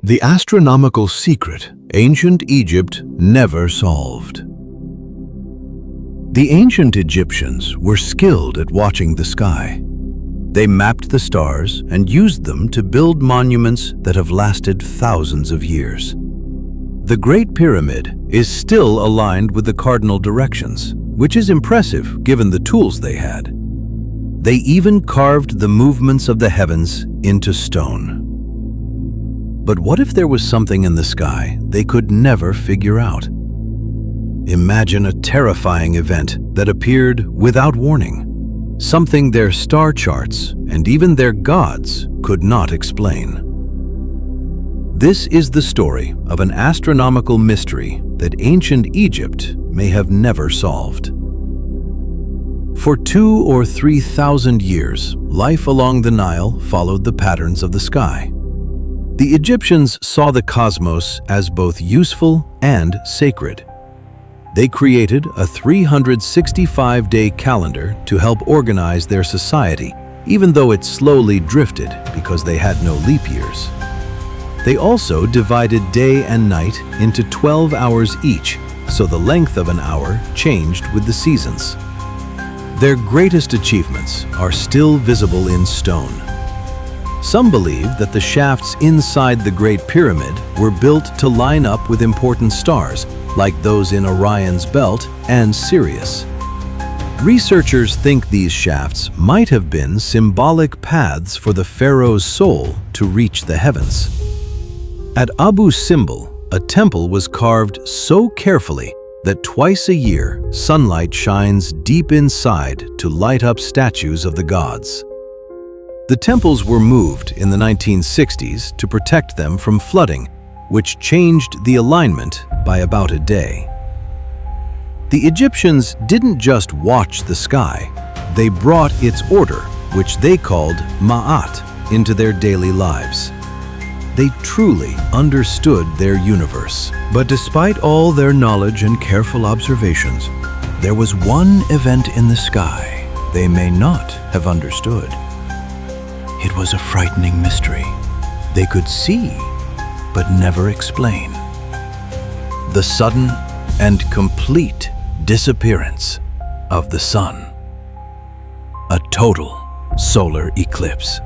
The astronomical secret ancient Egypt never solved. The ancient Egyptians were skilled at watching the sky. They mapped the stars and used them to build monuments that have lasted thousands of years. The Great Pyramid is still aligned with the cardinal directions, which is impressive given the tools they had. They even carved the movements of the heavens into stone. But what if there was something in the sky they could never figure out? Imagine a terrifying event that appeared without warning, something their star charts and even their gods could not explain. This is the story of an astronomical mystery that ancient Egypt may have never solved. For 2,000 or 3,000 years, life along the Nile followed the patterns of the sky. The Egyptians saw the cosmos as both useful and sacred. They created a 365-day calendar to help organize their society, even though it slowly drifted because they had no leap years. They also divided day and night into 12 hours each, so the length of an hour changed with the seasons. Their greatest achievements are still visible in stone. Some believe that the shafts inside the Great Pyramid were built to line up with important stars, like those in Orion's belt and Sirius. Researchers think these shafts might have been symbolic paths for the pharaoh's soul to reach the heavens. At Abu Simbel, a temple was carved so carefully that twice a year sunlight shines deep inside to light up statues of the gods. The temples were moved in the 1960s to protect them from flooding, which changed the alignment by about a day. The Egyptians didn't just watch the sky, they brought its order, which they called Ma'at, into their daily lives. They truly understood their universe. But despite all their knowledge and careful observations, there was one event in the sky they may not have understood. It was a frightening mystery. They could see, but never explain. The sudden and complete disappearance of the sun. A total solar eclipse.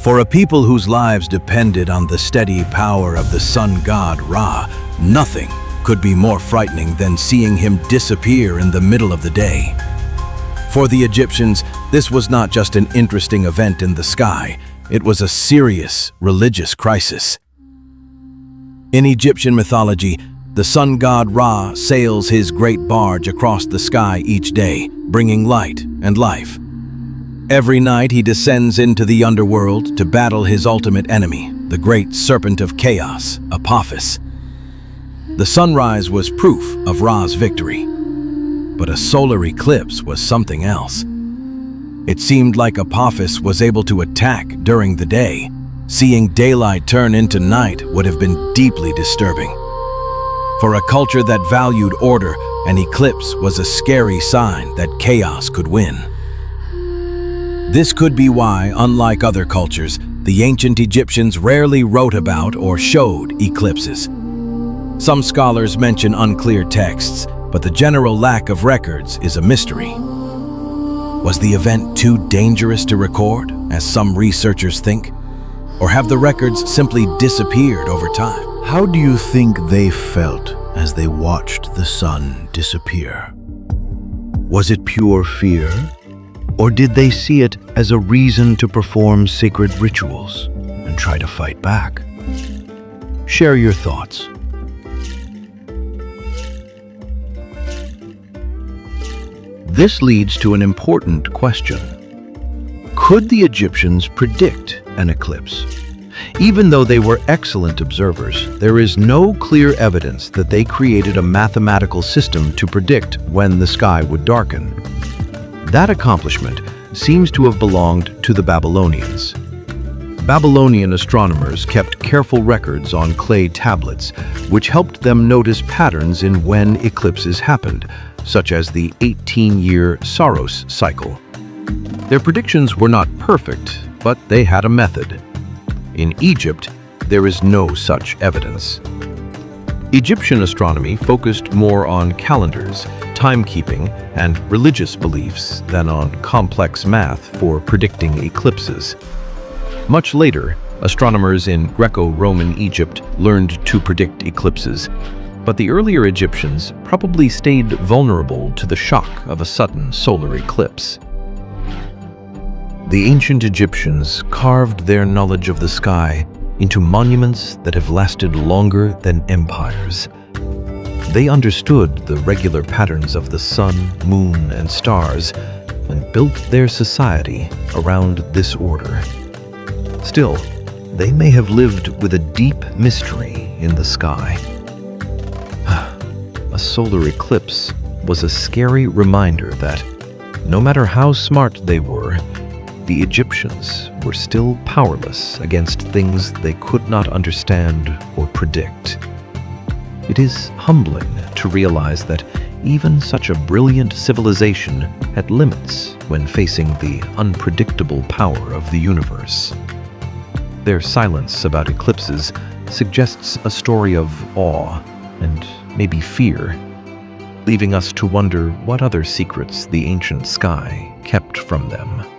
For a people whose lives depended on the steady power of the sun god Ra, nothing could be more frightening than seeing him disappear in the middle of the day. For the Egyptians, this was not just an interesting event in the sky, it was a serious religious crisis. In Egyptian mythology, the sun god Ra sails his great barge across the sky each day, bringing light and life. Every night he descends into the underworld to battle his ultimate enemy, the great serpent of chaos, Apophis. The sunrise was proof of Ra's victory. But a solar eclipse was something else. It seemed like Apophis was able to attack during the day. Seeing daylight turn into night would have been deeply disturbing. For a culture that valued order, an eclipse was a scary sign that chaos could win. This could be why, unlike other cultures, the ancient Egyptians rarely wrote about or showed eclipses. Some scholars mention unclear texts, but the general lack of records is a mystery. Was the event too dangerous to record, as some researchers think? Or have the records simply disappeared over time? How do you think they felt as they watched the sun disappear? Was it pure fear? Or did they see it as a reason to perform sacred rituals and try to fight back? Share your thoughts. This leads to an important question. Could the Egyptians predict an eclipse? Even though they were excellent observers, there is no clear evidence that they created a mathematical system to predict when the sky would darken. That accomplishment seems to have belonged to the Babylonians. Babylonian astronomers kept careful records on clay tablets, which helped them notice patterns in when eclipses happened, such as the 18-year Saros cycle. Their predictions were not perfect, but they had a method. In Egypt, there is no such evidence. Egyptian astronomy focused more on calendars, timekeeping, and religious beliefs than on complex math for predicting eclipses. Much later, astronomers in Greco-Roman Egypt learned to predict eclipses, but the earlier Egyptians probably stayed vulnerable to the shock of a sudden solar eclipse. The ancient Egyptians carved their knowledge of the sky into monuments that have lasted longer than empires. They understood the regular patterns of the sun, moon, and stars and built their society around this order. Still, they may have lived with a deep mystery in the sky. A solar eclipse was a scary reminder that, no matter how smart they were, the Egyptians were still powerless against things they could not understand or predict. It is humbling to realize that even such a brilliant civilization had limits when facing the unpredictable power of the universe. Their silence about eclipses suggests a story of awe and maybe fear, leaving us to wonder what other secrets the ancient sky kept from them.